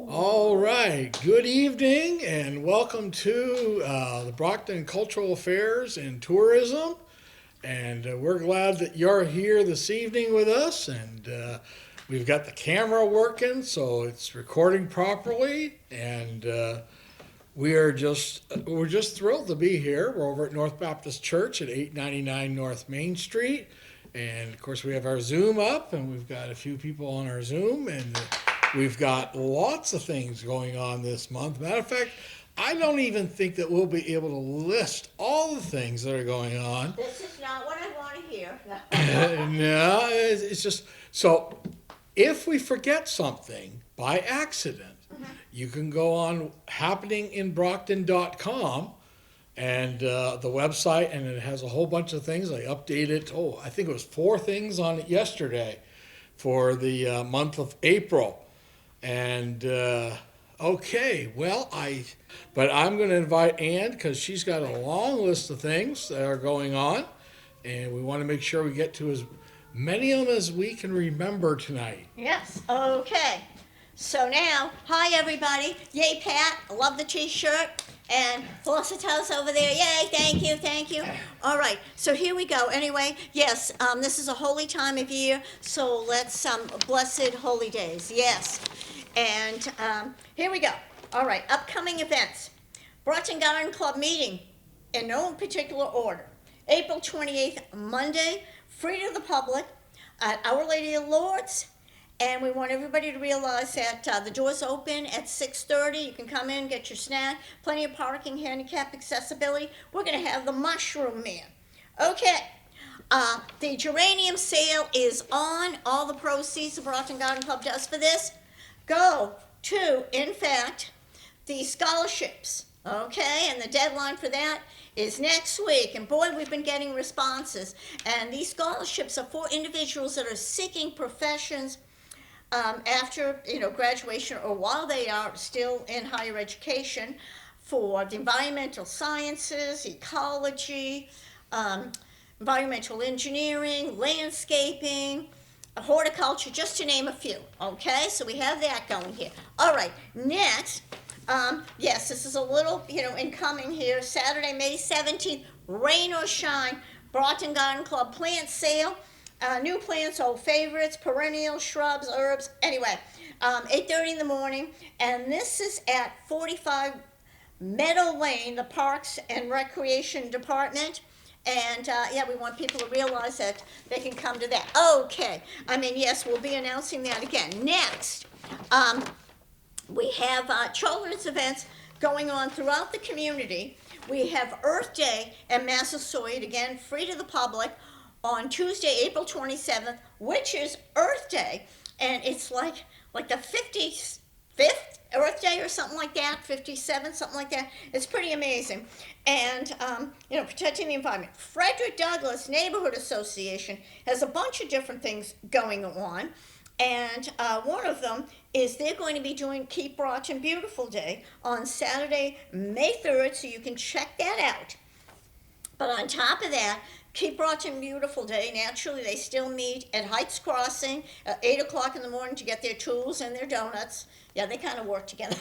All right, good evening and welcome to the Brockton Cultural Affairs and Tourism. And we're glad that you're here this evening with us. And we've got the camera working, so it's recording properly. And we're just thrilled to be here. We're over at North Baptist Church at 899 North Main Street. And of course, we have our Zoom up, and we've got a few people on our Zoom, and we've got lots of things going on this month. Matter of fact, I don't even think that we'll be able to list all the things that are going on. This is not what I want to hear. No, it's just so if we forget something by accident, you can go on happeninginbrockton.com and the website, and it has a whole bunch of things. I updated it. Oh, I think it was 4 things on it yesterday for the month of April. And okay, well, but I'm going to invite Anne because she's got a long list of things that are going on, and we want to make sure we get to as many of them as we can remember tonight. Yes, okay. So now, hi everybody. Yay, Pat. I love the t-shirt. And Felicitas over there. Yay, thank you, thank you. All right, so here we go. Anyway, yes, this is a holy time of year, so let's, blessed holy days, yes. And here we go. All right, upcoming events. Brockton Garden Club meeting in no particular order. April 28th, Monday, free to the public at Our Lady of Lourdes. And we want everybody to realize that the doors open at 6:30. You can come in, get your snack, plenty of parking, handicap accessibility. We're going to have the mushroom man. Okay. The geranium sale is on. All the proceeds the Brockton Garden Club does for this go to, in fact, the scholarships. Okay, and the deadline for that is next week. And boy, we've been getting responses. And these scholarships are for individuals that are seeking professions after graduation or while they are still in higher education for the environmental sciences, ecology, environmental engineering, landscaping, horticulture, just to name a few. Okay, so we have that going here. All right, next, yes, this is a little, incoming here. Saturday, May 17th, rain or shine, Brockton Garden Club plant sale. New plants, old favorites, perennial shrubs, herbs. Anyway, 8:30 in the morning, and this is at 45 Meadow Lane, the Parks and Recreation Department. And yeah, we want people to realize that they can come to that. Okay, yes, we'll be announcing that again. Next, we have children's events going on throughout the community. We have Earth Day at Massasoit, again, free to the public, on Tuesday, April 27th, which is Earth Day, and it's like the 55th Earth Day or something like that, 57th, something like that. It's pretty amazing. And, protecting the environment. Frederick Douglass Neighborhood Association has a bunch of different things going on, and one of them is they're going to be doing Keep Brockton Beautiful Day on Saturday, May 3rd, so you can check that out. But on top of that, Keep Brockton Beautiful Day, naturally they still meet at Heights Crossing at 8 o'clock in the morning to get their tools and their donuts. Yeah, they kind of work together.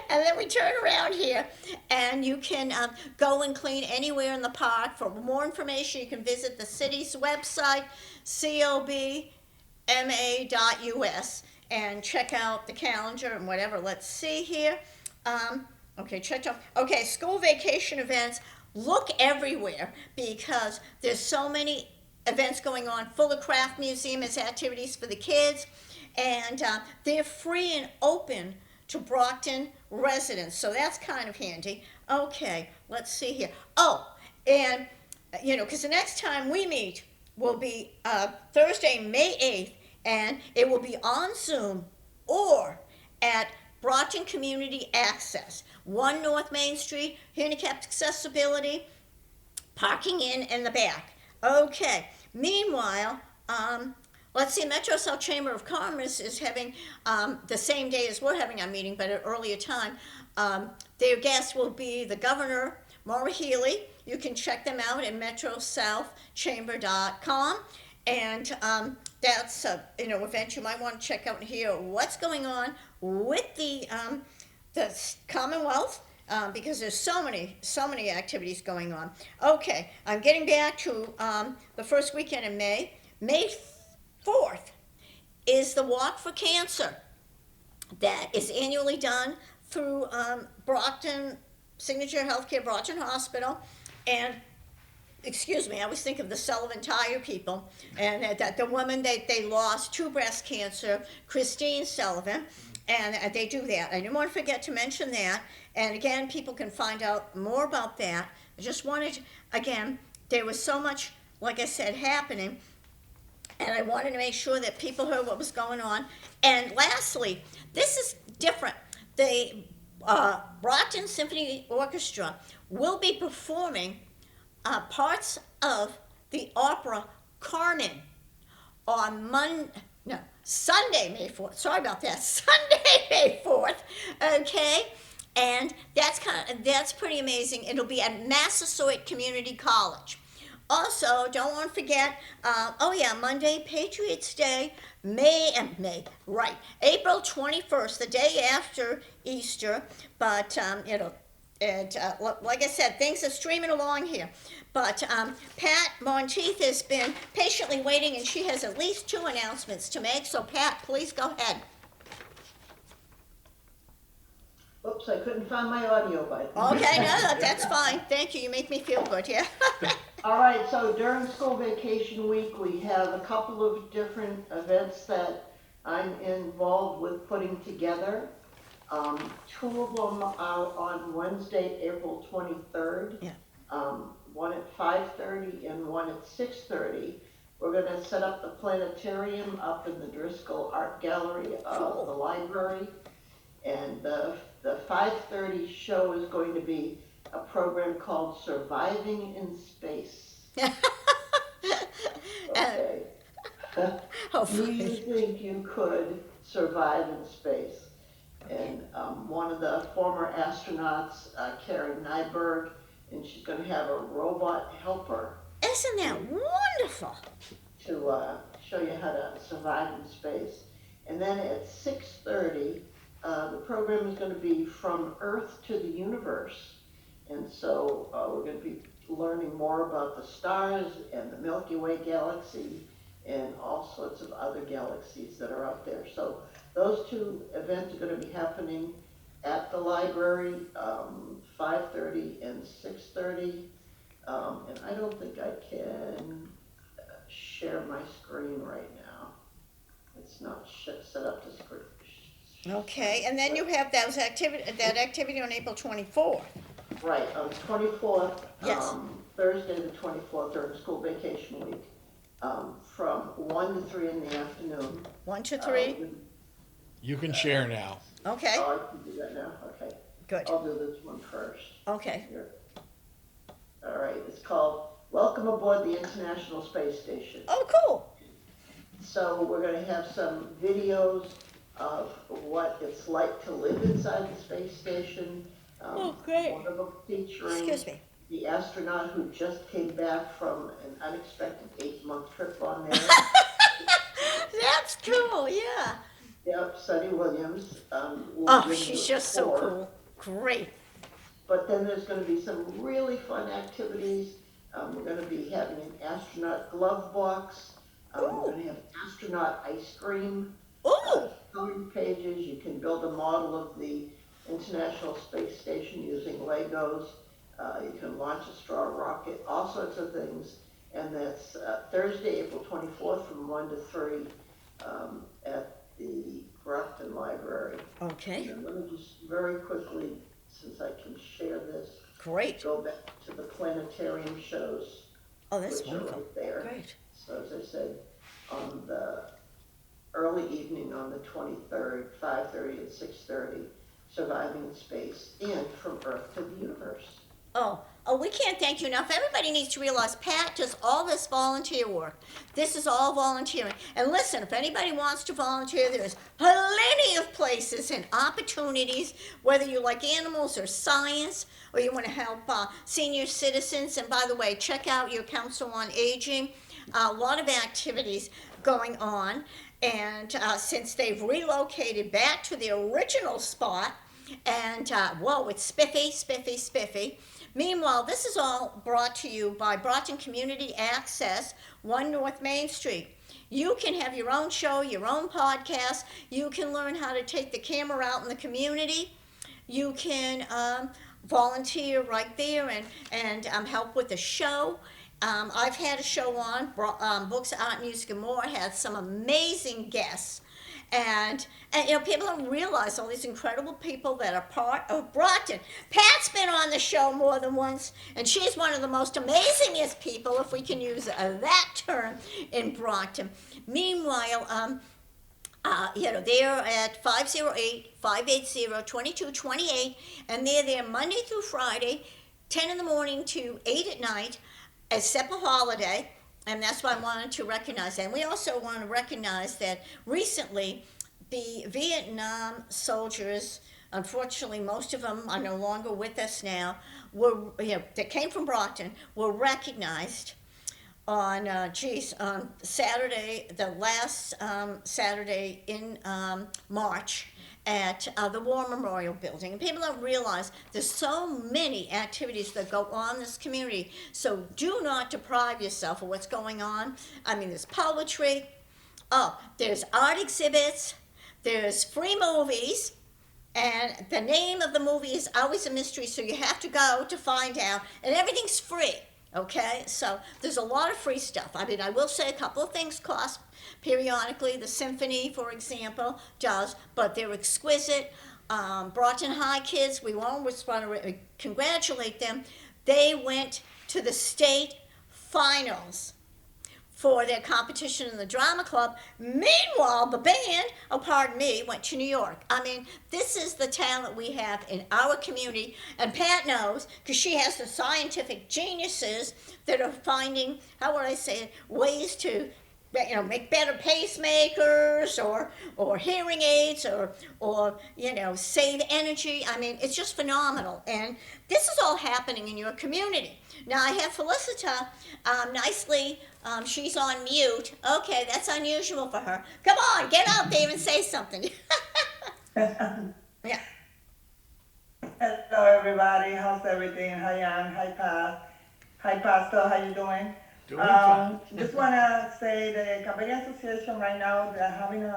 And then we turn around here, and you can go and clean anywhere in the park. For more information, you can visit the city's website, cobma.us, and check out the calendar and whatever. Let's see here. Okay, checked off. Okay, school vacation events. Look everywhere because there's so many events going on. Fuller Craft Museum has activities for the kids, and they're free and open to Brockton residents, so that's kind of handy. Okay, let's see here. Oh, and because the next time we meet will be Thursday, May 8th, and it will be on Zoom or at Brockton Community Access, 1 North Main Street, handicapped accessibility, parking in the back. Okay, meanwhile, let's see, Metro South Chamber of Commerce is having, the same day as we're having our meeting, but at an earlier time, their guest will be the Governor, Maura Healey. You can check them out at metrosouthchamber.com. And that's a event you might want to check out and hear what's going on with the Commonwealth, because there's so many activities going on. Okay, I'm getting back to the first weekend in May. May 4th is the Walk for Cancer that is annually done through Brockton Signature Healthcare, Brockton Hospital, and excuse me, I always think of the Sullivan Tire people, and that the woman they lost to breast cancer, Christine Sullivan, and they do that. I didn't want to forget to mention that. And again, people can find out more about that. I just wanted, again, there was so much, like I said, happening, and I wanted to make sure that people heard what was going on. And lastly, this is different. The Brockton Symphony Orchestra will be performing parts of the opera Carmen on Sunday, May 4th. Sorry about that. Sunday, May 4th. Okay? And that's pretty amazing. It'll be at Massasoit Community College. Also, don't want to forget, Monday, Patriots Day, April 21st, the day after Easter, but, like I said, things are streaming along here. But Pat Monteith has been patiently waiting, and she has at least 2 announcements to make. So, Pat, please go ahead. Oops, I couldn't find my audio button. Okay, no, that's fine. Thank you. You make me feel good, yeah? All right, so during school vacation week, we have a couple of different events that I'm involved with putting together. 2 of them are on Wednesday, April 23rd. Yeah. One at 5:30 and one at 6:30. We're going to set up the planetarium up in the Driscoll Art Gallery of the library. And the 5:30 show is going to be a program called Surviving in Space. Okay. Do you think you could survive in space? And one of the former astronauts, Karen Nyberg, and she's going to have a robot helper. Isn't that wonderful? To show you how to survive in space. And then at 6:30, the program is going to be From Earth to the Universe. And so we're going to be learning more about the stars and the Milky Way galaxy and all sorts of other galaxies that are out there. So those 2 events are going to be happening at the library, 5:30 and 6:30. And I don't think I can share my screen right now. It's not set up to screen. Okay, and then you have that activity on April 24th. Right, on the 24th, Yes. Thursday the 24th, during school vacation week, from 1 to 3 in the afternoon. 1 to 3? You can share now. Okay, Oh, I can do that now, okay. good. I'll do this one first. Okay. Here. All right, it's called Welcome Aboard the International Space Station. Oh, cool. So we're going to have some videos of what it's like to live inside the space station. Oh, great. One of them featuring Excuse me. the astronaut who just came back from an unexpected 8-month trip on there. That's cool, yeah. Yep, Sunny Williams. Oh, she's just so cool. Great. But then there's going to be some really fun activities. We're going to be having an astronaut glove box. We're going to have astronaut ice cream. Ooh. Coloring pages. You can build a model of the International Space Station using Legos. You can launch a straw rocket, all sorts of things. And that's Thursday, April 24th from 1 to 3 at the Brockton Library. Okay, And let me just very quickly, since I can share this, great. go back to the planetarium shows. Oh, that's which are wonderful. right there. Great. So as I said, on the early evening on the 23rd, 5:30 and 6:30, Surviving in Space and From Earth to the Universe. Oh, we can't thank you enough. Everybody needs to realize Pat does all this volunteer work. This is all volunteering. And listen, if anybody wants to volunteer, there's plenty of places and opportunities, whether you like animals or science, or you want to help senior citizens. And by the way, check out your Council on Aging. a lot of activities going on. And since they've relocated back to the original spot, and whoa, it's spiffy, spiffy, spiffy. Meanwhile, this is all brought to you by Brockton Community Access, 1 North Main Street. You can have your own show, your own podcast. You can learn how to take the camera out in the community. You can volunteer right there and help with the show. I've had a show on, Books, Art, Music, and More, had some amazing guests. And you know, people don't realize all these incredible people that are part of Brockton. Pat's been on the show more than once, and she's one of the most amazingest people, if we can use that term, in Brockton. Meanwhile, you know, they're at 508-580-2228, and they're there Monday through Friday, 10 in the morning to 8 at night, except a holiday. And that's why I wanted to recognize that. And we also want to recognize that recently the Vietnam soldiers, unfortunately most of them are no longer with us now, that came from Brockton, were recognized on on Saturday, the last Saturday in March, at the War Memorial Building. And people don't realize there's so many activities that go on in this community, so do not deprive yourself of what's going on. I mean, there's poetry, there's art exhibits, there's free movies, and the name of the movie is always a mystery, so you have to go to find out, and everything's free. Okay, so there's a lot of free stuff. I mean, I will say a couple of things cost periodically. The symphony, for example, does, but they're exquisite. Brockton High kids, we always want to congratulate them. They went to the state finals for their competition in the drama club. Meanwhile, the band, pardon me, went to New York. I mean, this is the talent we have in our community, and Pat knows, because she has the scientific geniuses that are finding, how would I say it, ways to, you know, make better pacemakers or hearing aids or you know, save energy. I mean, it's just phenomenal, and this is all happening in your community. Now I have Felicita nicely. She's on mute. Okay, that's unusual for her. Come on, get out there and say something. Yeah. Hello, everybody. How's everything? Hi, Ann. Hi, Pat. Hi, Pastor. How you doing? Doing fine. Just want to say the Camping Association right now, they're having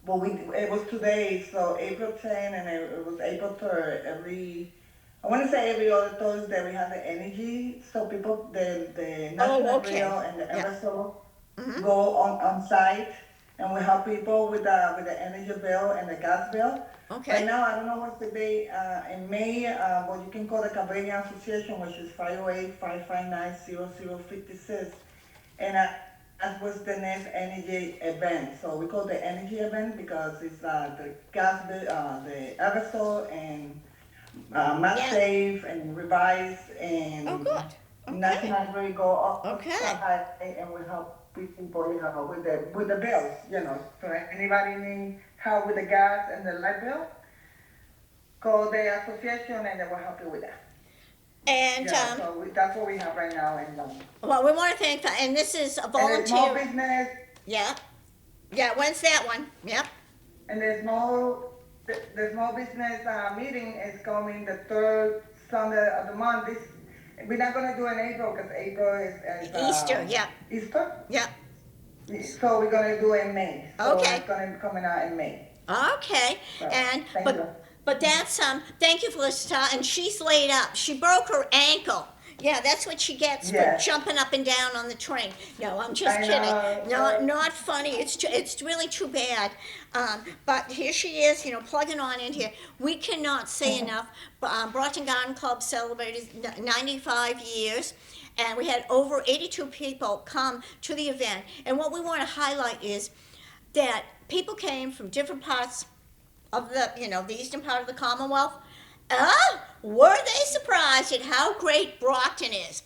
well, it was today, so April 10 and it was April 3rd. I want to say every other Thursday we have the energy, so people, the National Grill and the aerosol go on site, and we help people with the energy bill and the gas bill. Okay. Right now, I don't know what's the date, in May, what you can call the Camping Association, which is 508-559-0056, and that was the next energy event. So we call the energy event because it's the gas bill, the aerosol, and MagSafe and Revise and good. Okay. National Grid go up Okay. and we help people, you know, with the bills, you know. So anybody need help with the gas and the light bill, call the association and they will help you with that. And So that's what we have right now. And well, we want to thank that. And this is a and there's more volunteer. business. Yeah. When's that one? Yep. And the small business meeting is coming the third Sunday of the month. We're not going to do in April because April is Easter. Yeah. Easter. Yeah. So we're going to do it in May. So Okay. it's going to be coming out in May. Okay. So, And thank you. but that's thank you, Felicita. And she's laid up. She broke her ankle. Yeah, that's what she gets Yes. for jumping up and down on the train. No, I'm just I kidding. know. Not funny. It's really too bad. But here she is, you know, plugging on in here. We cannot say enough. Brockton Garden Club celebrated 95 years, and we had over 82 people come to the event. And what we want to highlight is that people came from different parts of the, you know, the eastern part of the Commonwealth. Were they surprised at how great Brockton is?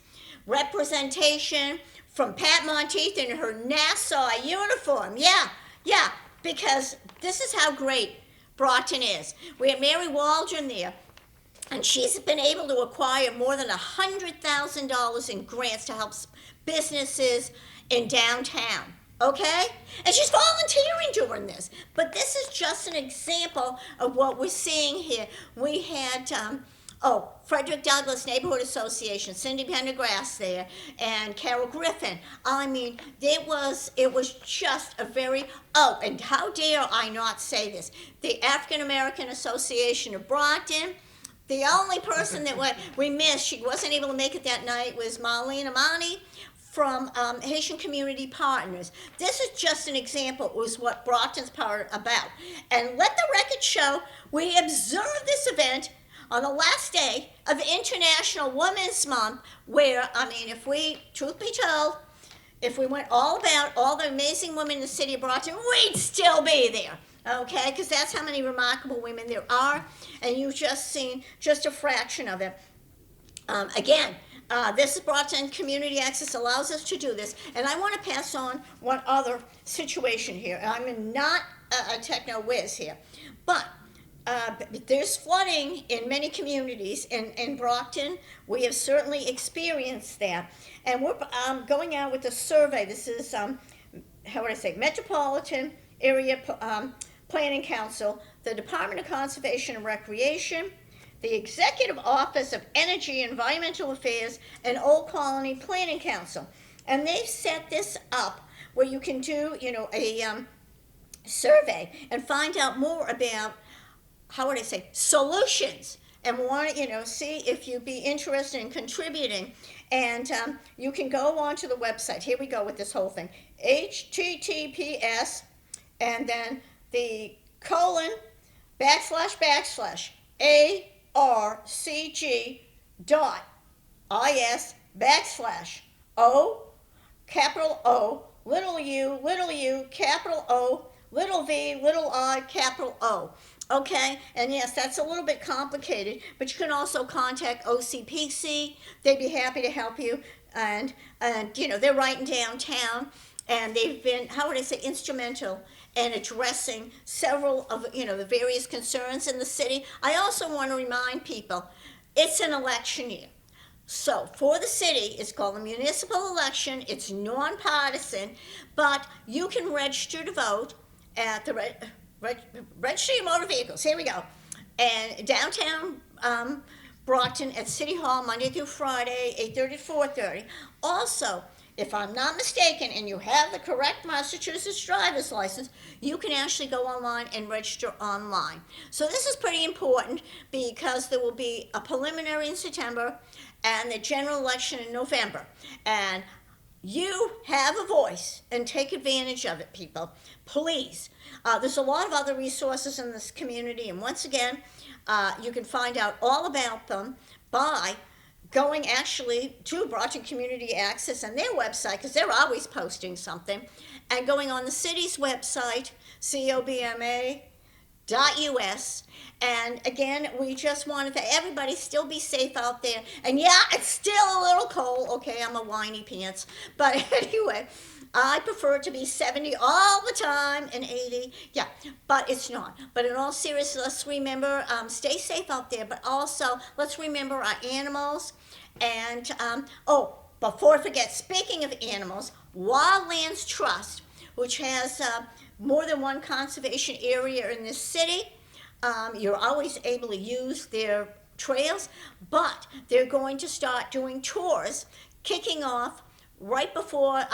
Representation from Pat Monteith in her Nassau uniform. Yeah, because this is how great Brockton is. We had Mary Waldron there. And she's been able to acquire more than $100,000 in grants to help businesses in downtown. Okay? And she's volunteering doing this. But this is just an example of what we're seeing here. We had, Frederick Douglass Neighborhood Association, Cindy Pendergrass there, and Carol Griffin. I mean, it was just a very, and how dare I not say this, the African American Association of Brockton. The only person that we missed, she wasn't able to make it that night, was Marlene Amani from Haitian Community Partners. This is just an example of what Brockton's part about. And let the record show, we observed this event on the last day of International Women's Month, where, I mean, if we, truth be told, if we went all about all the amazing women in the city of Brockton, we'd still be there. Okay, because that's how many remarkable women there are, and you've just seen just a fraction of it. Again, this is Brockton Community Access allows us to do this, and I want to pass on one other situation here. I'm not a techno whiz here, but there's flooding in many communities in Brockton. We have certainly experienced that, and we're going out with a survey. This is, Metropolitan Area Planning Council, the Department of Conservation and Recreation, the Executive Office of Energy and Environmental Affairs, and Old Colony Planning Council. And they've set this up where you can do, a survey and find out more about, solutions, and want to, see if you'd be interested in contributing. And you can go onto the website. Here we go with this whole thing. HTTPS, and then the //arcg.is/O, capital O, little u, capital O, little v, little I, capital O. Okay, and yes, that's a little bit complicated, but you can also contact OCPC. They'd be happy to help you. And they're right in downtown, and they've been, instrumental in addressing several of, the various concerns in the city. I also want to remind people, it's an election year. So for the city, it's called a municipal election. It's nonpartisan, but you can register to vote at the Registry of Motor Vehicles. Here we go. And downtown Brockton at City Hall, Monday through Friday, 8:30 to 4:30. Also, if I'm not mistaken, and you have the correct Massachusetts driver's license, you can actually go online and register online. So this is pretty important because there will be a preliminary in September and the general election in November. And you have a voice, and take advantage of it, people. Please. There's a lot of other resources in this community, and once again, you can find out all about them by going actually to Brockton Community Access and their website, because they're always posting something, and going on the city's website, cobma.us. And again, we just wanted to everybody still be safe out there. And yeah, it's still a little cold. Okay, I'm a whiny pants. But anyway, I prefer it to be 70 all the time and 80. Yeah, but it's not. But in all seriousness, let's remember, stay safe out there. But also, let's remember our animals. And, before I forget, speaking of animals, Wildlands Trust, which has more than one conservation area in this city, you're always able to use their trails, but they're going to start doing tours, kicking off right before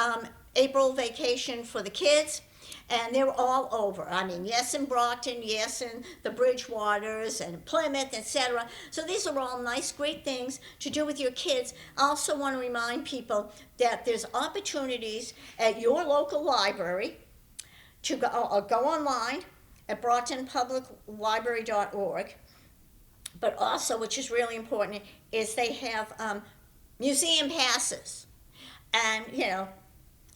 April vacation for the kids, and they're all over. I mean, yes, in Brockton, yes, in the Bridgewaters and Plymouth, etc. So these are all nice, great things to do with your kids. I also want to remind people that there's opportunities at your local library to go online at brocktonpubliclibrary.org, but also, which is really important, is they have museum passes. And,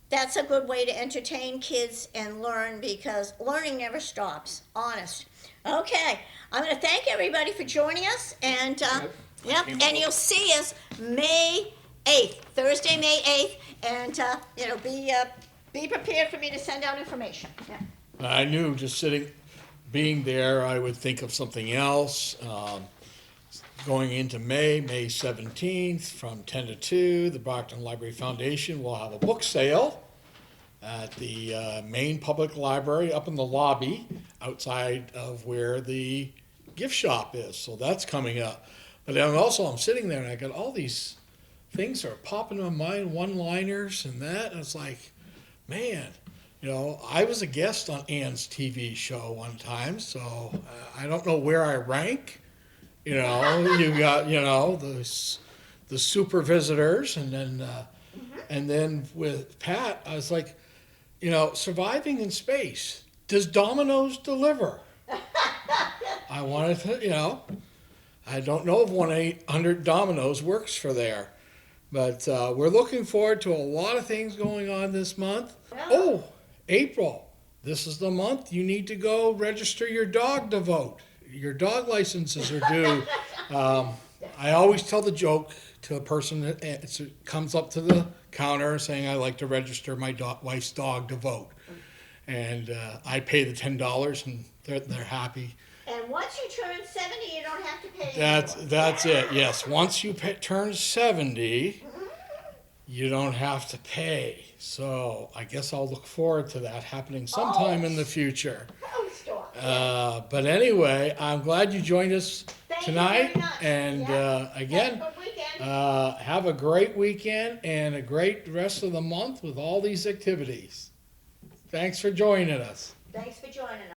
that's a good way to entertain kids and learn, because learning never stops, honest. Okay, I'm going to thank everybody for joining us, and and you'll see us May 8th, Thursday, May 8th, and be prepared for me to send out information. Yeah. I knew just being there, I would think of something else. going into May 17th, from 10 to 2, the Brockton Library Foundation will have a book sale at the main public library up in the lobby outside of where the gift shop is. So that's coming up. But then also I'm sitting there and I got all these things that are popping in my mind, one-liners and that. And it's like, man, I was a guest on Anne's TV show one time, so I don't know where I rank. You got, the super visitors, and then with Pat, I was like, surviving in space. Does Domino's deliver? I wanted to, I don't know if 1-800 Domino's works for there, but we're looking forward to a lot of things going on this month. Oh, April. This is the month you need to go register your dog to vote. Your dog licenses are due. I always tell the joke to a person that comes up to the counter saying, "I'd like to register my wife's dog to vote." And I pay the $10 and they're happy. And once you turn 70, you don't have to pay That's it, yes. Once you turn 70, you don't have to pay. So I guess I'll look forward to that happening sometime in the future. But anyway, I'm glad you joined us tonight. And again, have a great weekend and a great rest of the month with all these activities. Thanks for joining us. Thanks for joining us.